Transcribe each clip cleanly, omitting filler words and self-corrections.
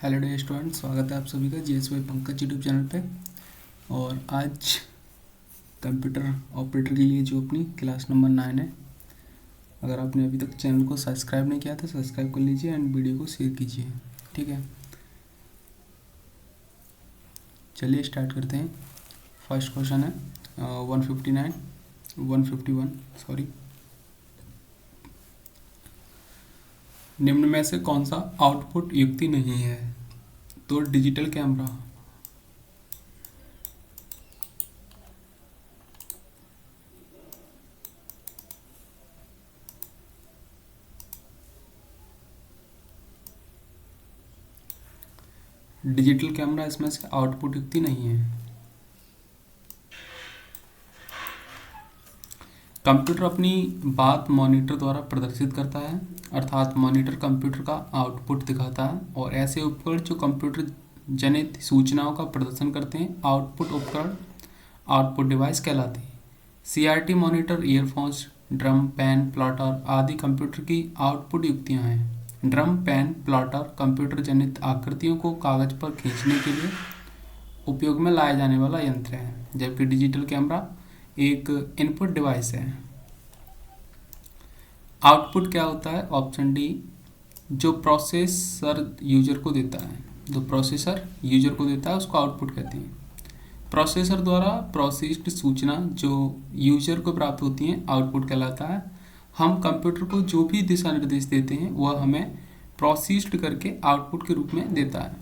Hello day student, स्वागत है आप सभी का जीएसवाई पंकज यूट्यूब चैनल पे। और आज कंप्यूटर ऑपरेटर के लिए जो अपनी क्लास नंबर 9 है। अगर आपने अभी तक चैनल को सब्सक्राइब नहीं किया तो सब्सक्राइब कर लीजिए एंड वीडियो को शेयर कीजिए, ठीक है। चलिए स्टार्ट करते हैं। फर्स्ट क्वेश्चन है 151 सॉरी। निम्न में से कौन सा आउटपुट युक्ति नहीं है? तो डिजिटल कैमरा, डिजिटल कैमरा इसमें से आउटपुट युक्ति नहीं है। कंप्यूटर अपनी बात मॉनिटर द्वारा प्रदर्शित करता है, अर्थात मॉनिटर कंप्यूटर का आउटपुट दिखाता है। और ऐसे उपकरण जो कंप्यूटर जनित सूचनाओं का प्रदर्शन करते हैं आउटपुट उपकरण आउटपुट डिवाइस कहलाते हैं। CRT monitor, earphones, drum, pen, plotter आदि कंप्यूटर की आउटपुट युक्तियां हैं। ड्रम, पेन, प्लॉटर कंप्यूटर जनित आकृतियों को कागज पर खींचने के लिए उपयोग में लाया जाने वाला यंत्र है, जबकि डिजिटल कैमरा एक इनपुट डिवाइस है। आउटपुट क्या होता है? ऑप्शन डी, जो प्रोसेसर यूजर को देता है, उसको आउटपुट कहते हैं। प्रोसेसर द्वारा प्रोसेस्ड सूचना जो यूजर को प्राप्त होती है आउटपुट कहलाता है। हम कंप्यूटर को जो भी दिशा निर्देश देते हैं वह हमें प्रोसेस्ड करके आउटपुट के रूप में देता है।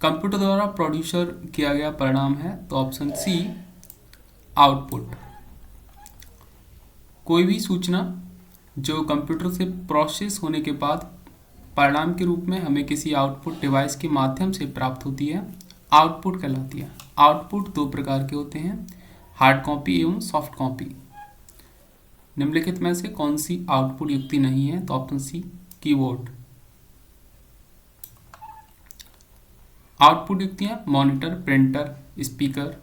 कंप्यूटर द्वारा प्रोड्यूसर किया गया परिणाम है, तो ऑप्शन सी आउटपुट। कोई भी सूचना जो कंप्यूटर से प्रोसेस होने के बाद परिणाम के रूप में हमें किसी आउटपुट डिवाइस के माध्यम से प्राप्त होती है आउटपुट कहलाती है। आउटपुट दो प्रकार के होते हैं, हार्ड कॉपी एवं सॉफ्ट कॉपी। निम्नलिखित में से कौन सी आउटपुट युक्ति नहीं है? तो ऑप्शन सी कीबोर्ड। आउटपुट युक्तियां monitor, printer, speaker,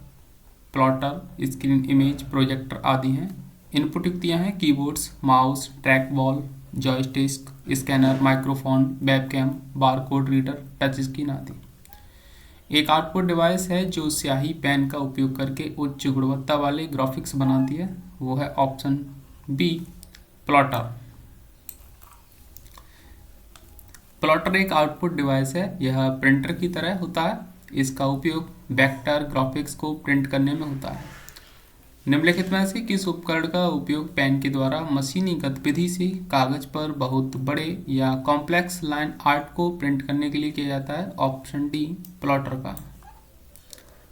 plotter, screen, image, projector आदि हैं। इनपुट युक्तियां हैं keyboards, mouse, track ball, joystick, scanner, microphone, webcam, barcode reader, touch screen आदि। एक आउटपुट डिवाइस है जो स्याही पेन का उपयोग करके उच्च गुणवत्ता वाले ग्राफिक्स बनाती है, वो है ऑप्शन बी प्लॉटर। प्लॉटर एक आउटपुट डिवाइस है, यह प्रिंटर की तरह होता है। इसका उपयोग वेक्टर ग्राफिक्स को प्रिंट करने में होता है। निम्नलिखित में से किस उपकरण का उपयोग पेन के द्वारा मशीनी गतिविधि से कागज पर बहुत बड़े या कॉम्प्लेक्स लाइन आर्ट को प्रिंट करने के लिए किया जाता है? ऑप्शन डी प्लॉटर का।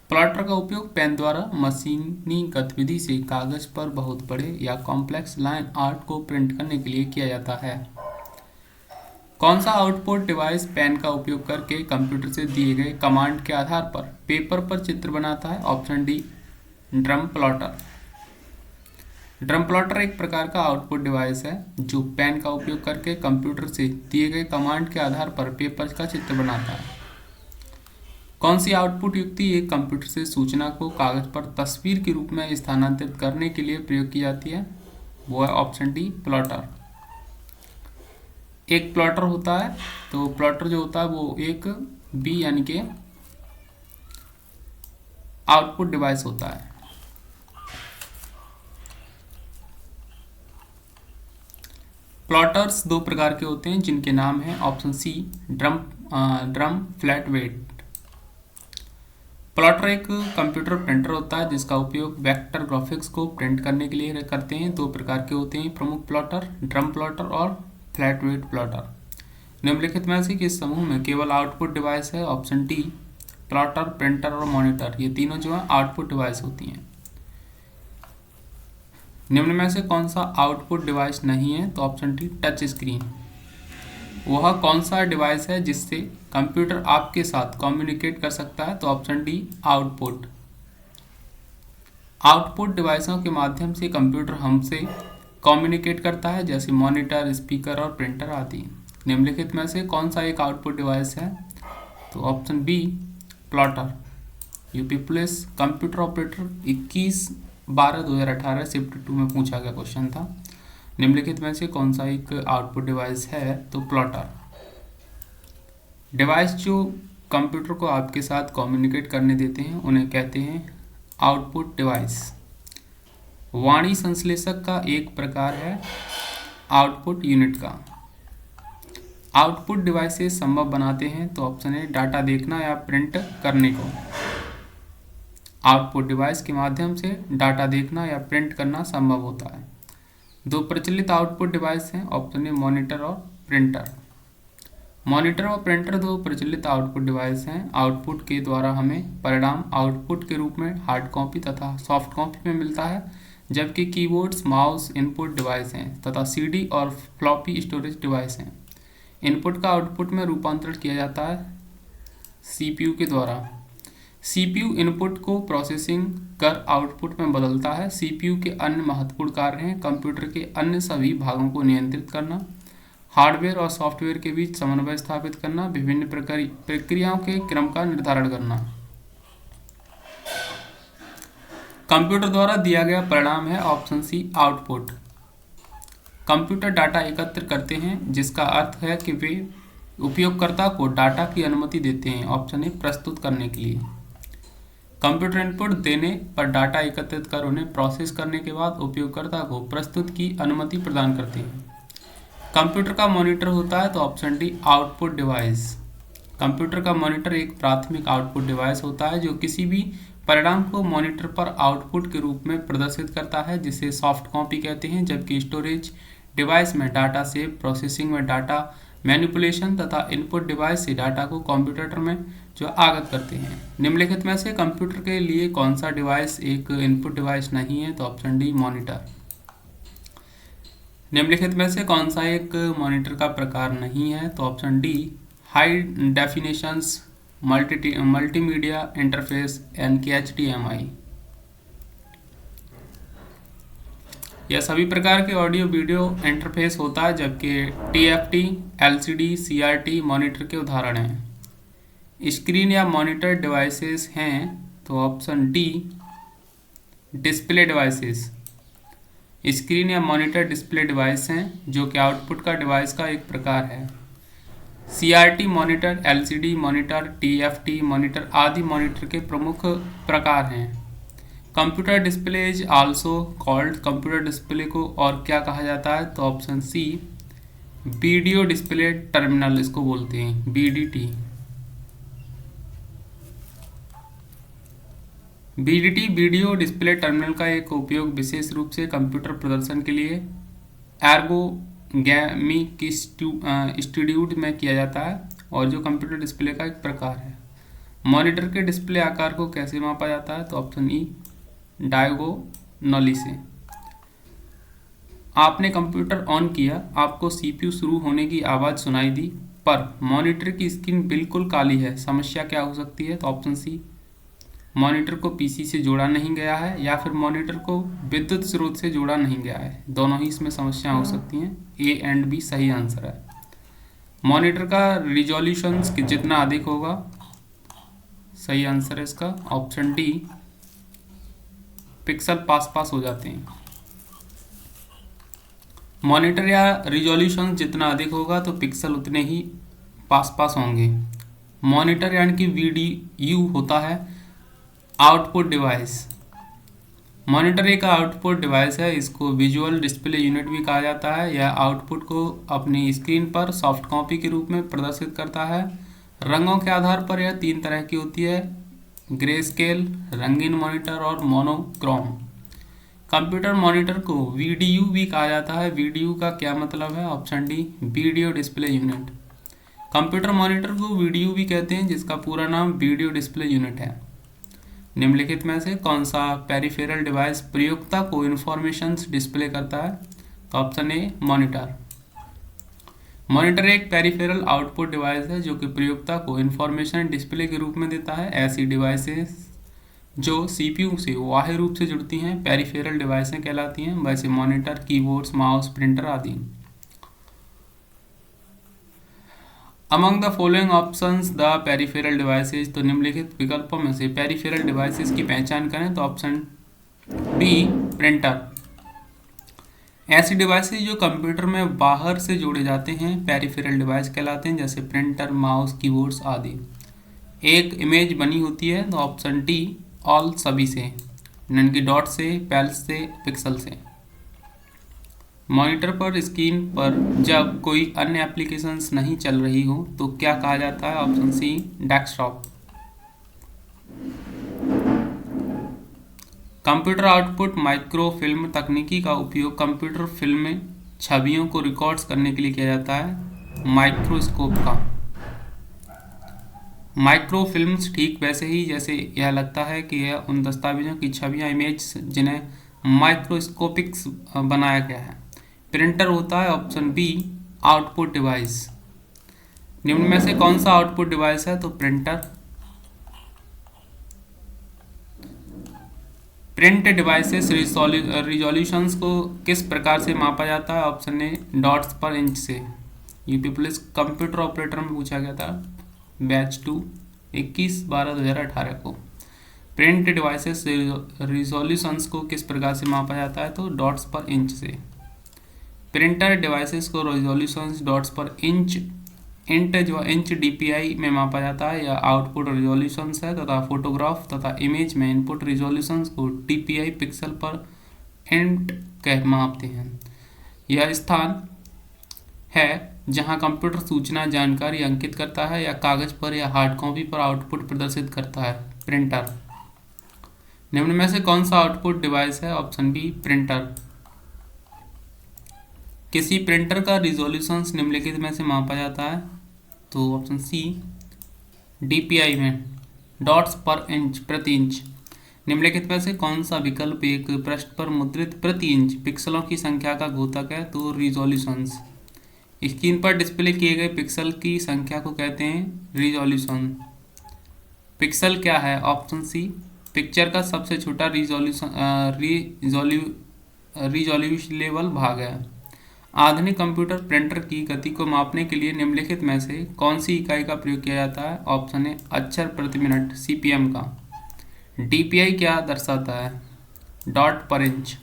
प्लॉटर का उपयोग पेन द्वारा मशीनी गतिविधि से कागज पर बहुत बड़े या कॉम्प्लेक्स लाइन आर्ट को प्रिंट करने के लिए किया जाता है। कौन सा आउटपुट डिवाइस पेन का उपयोग करके कंप्यूटर से दिए गए कमांड के आधार पर पेपर पर चित्र बनाता है? Option D drum plotter. Drum plotter एक प्रकार का आउटपुट डिवाइस है जो पेन का उपयोग करके कंप्यूटर से दिए गए कमांड के आधार पर पेपर का चित्र बनाता है। कौन सी आउटपुट युक्ति एक कंप्यूटर से सूचना को कागज पर तस्वीर के रूप में स्थानांतरित करने के लिए प्रयोग की जाती है? वो है ऑप्शन डी प्लॉटर। एक प्लॉटर होता है, तो प्लॉटर जो होता है वो एक बी यानी कि आउटपुट डिवाइस होता है। प्लॉटर्स दो प्रकार के होते हैं जिनके नाम हैं option C drum flat bed. Plotter एक कंप्यूटर प्रिंटर होता है जिसका उपयोग वेक्टर ग्राफिक्स को प्रिंट करने के लिए करते हैं। दो प्रकार के होते हैं प्रमुख प्लॉटर, ड्रम प्लॉटर और फ्लैट वेट प्लॉटर। निम्नलिखित में से किस समूह में केवल आउटपुट डिवाइस है? ऑप्शन डी प्लॉटर, प्रिंटर और मॉनिटर, ये तीनों जो है आउटपुट डिवाइस होती हैं। निम्न में से कौन सा आउटपुट डिवाइस नहीं है? तो ऑप्शन डी टच स्क्रीन। वह कौन सा डिवाइस है जिससे कंप्यूटर आपके साथ कम्युनिकेट कर सकता है? तो ऑप्शन डी आउटपुट। आउटपुट डिवाइसों के माध्यम से कंप्यूटर हमसे कम्युनिकेट करता है, जैसे मॉनिटर, स्पीकर और प्रिंटर आदि। निम्नलिखित में से कौन सा एक आउटपुट डिवाइस है? तो option B plotter. UP police computer operator 21/12/2018 shift 2 में पूछा गया क्वेश्चन था। निम्नलिखित में से कौन सा एक आउटपुट डिवाइस है? तो प्लॉटर। डिवाइस जो कंप्यूटर को आपके साथ कम्युनिकेट करने देते हैं उन्हें कहते हैं आउटपुट डिवाइस। वाणी संश्लेषक का एक प्रकार है आउटपुट यूनिट का। आउटपुट डिवाइसेस संभव बनाते हैं तो ऑप्शन है डाटा देखना या प्रिंट करने को। आउटपुट डिवाइस के माध्यम से डाटा देखना या प्रिंट करना संभव होता है। दो प्रचलित आउटपुट डिवाइस हैं, ऑप्शन है मॉनिटर और प्रिंटर। मॉनिटर और प्रिंटर दो प्रचलित आउटपुट डिवाइस हैं। आउटपुट के द्वारा हमें परिणाम आउटपुट के रूप में हार्ड कॉपी तथा सॉफ्ट कॉपी में मिलता है, जबकि कीबोर्ड्स माउस इनपुट डिवाइस हैं तथा सीडी और फ्लॉपी स्टोरेज डिवाइस हैं। इनपुट का आउटपुट में रूपांतरण किया जाता है सीपीयू के द्वारा। सीपीयू इनपुट को प्रोसेसिंग कर आउटपुट में बदलता है। सीपीयू के अन्य महत्वपूर्ण कार्य हैं कंप्यूटर के अन्य सभी भागों को नियंत्रित करना, हार्डवेयर और सॉफ्टवेयर के बीच समन्वय स्थापित करना, विभिन्न प्रक्रियाओं के क्रम का निर्धारण करना। कंप्यूटर द्वारा दिया गया परिणाम है option C output. Computer data एकत्र करते हैं जिसका अर्थ है कि वे उपयोगकर्ता को डाटा की अनुमति देते हैं, ऑप्शन ए प्रस्तुत करने के लिए। कंप्यूटर इनपुट देने पर डाटा एकत्रित कर उन्हें प्रोसेस करने के बाद उपयोगकर्ता को प्रस्तुत की अनुमति प्रदान करते हैं। कंप्यूटर का मॉनिटर होता है तो option D output device. Computer का मॉनिटर एक प्राथमिक आउटपुट डिवाइस होता है जो किसी भी परिणाम को मॉनिटर पर आउटपुट के रूप में प्रदर्शित करता है, जिसे सॉफ्ट कॉपी कहते हैं, जबकि स्टोरेज डिवाइस में डाटा सेव, प्रोसेसिंग में डाटा मैनिपुलेशन तथा इनपुट डिवाइस से डाटा को कंप्यूटर में जो आगत करते हैं। निम्नलिखित में से कंप्यूटर के लिए कौन सा डिवाइस एक इनपुट डिवाइस नहीं है, तो ऑप्शन डी मॉनिटर। निम्नलिखित में से कौन सा एक मॉनिटर का प्रकार नहीं है, तो option D high definitions multimedia interface HDMI। यह सभी प्रकार के ऑडियो वीडियो इंटरफेस होता है, जबकि TFT, LCD, CRT मॉनिटर के उदाहरण हैं। स्क्रीन या मॉनिटर डिवाइसेस हैं तो option D display devices. Screen या मॉनिटर डिस्प्ले डिवाइस हैं जो कि आउटपुट का डिवाइस का एक प्रकार है। CRT monitor, LCD monitor, TFT monitor आदि मॉनिटर के प्रमुख प्रकार हैं। Computer display is also called, computer display को और क्या कहा जाता है, तो option C video display terminal इसको बोलते हैं, BDT। BDT video display terminal का एक उपयोग विशेष रूप से कंप्यूटर प्रदर्शन के लिए एर्गोगैमिक इंस्टीट्यूट में किया जाता है और जो कंप्यूटर डिस्प्ले का एक प्रकार है। मॉनिटर के डिस्प्ले आकार को कैसे मापा जाता है, तो ऑप्शन ई डायगोनली से। आपने कंप्यूटर ऑन किया, आपको CPU शुरू होने की आवाज़ सुनाई दी, पर मॉनिटर की स्क्रीन बिल्कुल काली है, समस्या क्या हो सकती है, तो ऑप्शन सी मॉनिटर को PC से जोड़ा नहीं गया है या फिर मॉनिटर को विद्युत स्रोत से जोड़ा नहीं गया है। दोनों ही इसमें समस्याएं हो सकती हैं। A एंड B सही आंसर है। मॉनिटर का रिजोल्यूशन जितना अधिक होगा, सही आंसर है इसका ऑप्शन डी पिक्सल पास हो जाते हैं। मॉनिटर या रिजोल्यूशन जितना अधिक होगा तो पिक्सल उतने ही पास होंगे। मॉनिटर यानी कि VDU होता है आउटपुट डिवाइस। मॉनिटर एक आउटपुट डिवाइस है, इसको विजुअल डिस्प्ले यूनिट भी कहा जाता है। यह आउटपुट को अपनी स्क्रीन पर सॉफ्ट कॉपी के रूप में प्रदर्शित करता है। रंगों के आधार पर यह 3 तरह की होती है, ग्रे स्केल, रंगीन मॉनिटर और मोनोक्रोम। कंप्यूटर मॉनिटर को VDU भी कहा जाता है। VDU का क्या मतलब है, option D video display unit. Computer monitor को VDU भी कहते हैं जिसका पूरा नाम वीडियो डिस्प्ले यूनिट है। निम्नलिखित में से कौन सा पेरिफेरल डिवाइस प्रयोक्ता को इंफॉर्मेशंस डिस्प्ले करता है, तो ऑप्शन ए मॉनिटर। मॉनिटर एक पेरिफेरल आउटपुट डिवाइस है जो कि प्रयोक्ता को इंफॉर्मेशन डिस्प्ले के रूप में देता है। ऐसी डिवाइसेस जो CPU से बाह्य रूप से जुड़ती हैं पेरिफेरल डिवाइसें कहलाती हैं, वैसे मॉनिटर, कीबोर्ड्स, माउस, प्रिंटर आदि। Among the following options the peripheral devices, तो निम्नलिखित विकल्पों में से पेरिफेरल डिवाइसेस की पहचान करें, तो ऑप्शन बी प्रिंटर। ऐसी डिवाइसेस जो कंप्यूटर में बाहर से जोड़े जाते हैं पेरिफेरल डिवाइस कहलाते हैं, जैसे प्रिंटर, माउस, कीबोर्ड्स आदि। एक इमेज बनी होती है तो ऑप्शन डी ऑल, सभी से, यानी कि डॉट से, पैल्स से, पिक्सल से। मॉनिटर पर स्क्रीन पर जब कोई अन्य एप्लीकेशंस नहीं चल रही हो तो क्या कहा जाता है? Option C desktop. Computer output microfilm तकनीकी का उपयोग कंप्यूटर फिल्म छवियों को रिकॉर्ड्स करने के लिए किया जाता है माइक्रोस्कोप का। माइक्रोफिल्म्स ठीक वैसे ही जैसे यह लगता है कि यह उन दस्तावेजों की छवियां, इमेज जिन्हें माइक्रोस्कोपिक्स बनाया गया है। प्रिंटर होता है ऑप्शन बी आउटपुट डिवाइस। निम्न में से कौन सा आउटपुट डिवाइस है? तो प्रिंटर। प्रिंट डिवाइसेस रिजोल्यूशंस को किस प्रकार से मापा जाता है? ऑप्शन ए डॉट्स पर इंच से। यूपी पुलिस कंप्यूटर ऑपरेटर में पूछा गया था बैच 2 21/12/2018 को। प्रिंट डिवाइसेस रिजोल्यूशंस को किस प्रकार से मापा जाता है? तो डॉट्स पर इंच से। प्रिंटर डिवाइसेस को रिजोल्यूशंस डॉट्स पर इंच इंच डीपीआई में मापा जाता है। यह आउटपुट रिजोल्यूशंस है तथा फोटोग्राफ तथा इमेज में इनपुट रिजोल्यूशंस को डीपीआई पिक्सल पर इंट कह मापते हैं। यह स्थान है जहां कंप्यूटर सूचना, जानकारी अंकित करता है या कागज पर या हार्ड कॉपी पर आउटपुट प्रदर्शित करता है। प्रिंटर। निम्न में से कौन सा आउटपुट डिवाइस है? Option B printer. किसी प्रिंटर का रिजोल्यूशंस निम्नलिखित में से मापा जाता है? तो ऑप्शन सी डीपीआई में डॉट्स पर इंच, प्रति इंच। निम्नलिखित में से कौन सा विकल्प एक पृष्ठ पर मुद्रित प्रति इंच पिक्सलों की संख्या का घोतक है? तो रिजोल्यूशंस। स्क्रीन पर डिस्प्ले किए गए पिक्सल की संख्या को कहते हैं रिजोल्यूशन। पिक्सल क्या है? ऑप्शन सी पिक्चर का सबसे छोटा रिजोल्यूशनेबल भाग है। आधुनिक कंप्यूटर प्रिंटर की गति को मापने के लिए निम्नलिखित में से कौन सी इकाई का प्रयोग किया जाता है? ऑप्शन ए अक्षर प्रति मिनट, सीपीएम का। डीपीआई क्या दर्शाता है? डॉट पर इंच।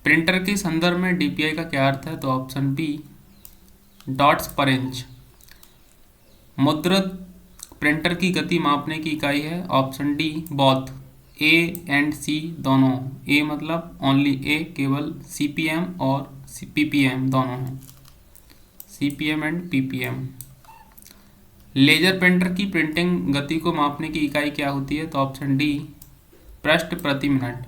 प्रिंटर के संदर्भ में डीपीआई का क्या अर्थ है? तो ऑप्शन बी डॉट्स पर इंच। मुद्रित प्रिंटर की गति मापने की इकाई है option D both, A and C दोनों। ए मतलब ओनली ए, केवल सीपीएम और पीपीएम दोनों हैं, CPM and PPM. Laser printer की प्रिंटिंग गति को मापने की इकाई क्या होती है? तो ऑप्शन डी पृष्ठ प्रति मिनट।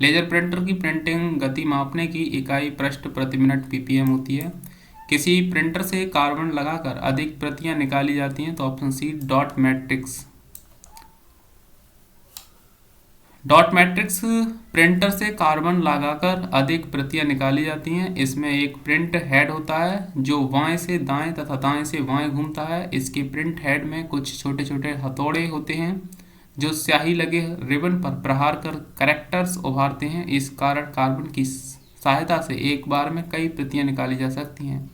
लेजर प्रिंटर की प्रिंटिंग गति मापने की इकाई पृष्ठ प्रति मिनट पीपीएम होती है। किसी प्रिंटर से कार्बन लगाकर अधिक प्रतियां निकाली जाती हैं? तो option C dot matrix. Dot matrix printer से कार्बन लगाकर अधिक प्रतियां निकाली जाती हैं। इसमें एक प्रिंट हेड होता है जो बाएं से दाएं तथा दाएं से बाएं घूमता है। इसके प्रिंट हेड में कुछ छोटे छोटे हथौड़े होते हैं जो स्याही लगे रिबन पर प्रहार कर कैरेक्टर्स उभारते हैं। इस कारण कार्बन की सहायता से एक बार में कई प्रतियां निकाली जा सकती हैं।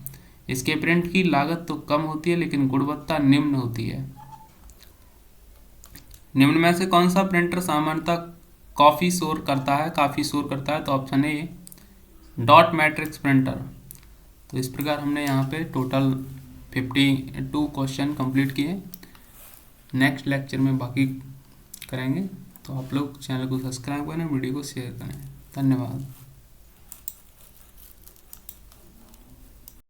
इसके प्रिंट की लागत तो कम होती है लेकिन गुणवत्ता निम्न होती है। निम्न में से कौन सा प्रिंटर सामान्यतः काफ़ी शोर करता है? तो option A dot matrix printer. तो इस प्रकार हमने यहाँ पे टोटल 52 क्वेश्चन कंप्लीट किए। नेक्स्ट लेक्चर में बाकी करेंगे। तो आप लोग चैनल को सब्सक्राइब करें, वीडियो को शेयर करें। धन्यवाद।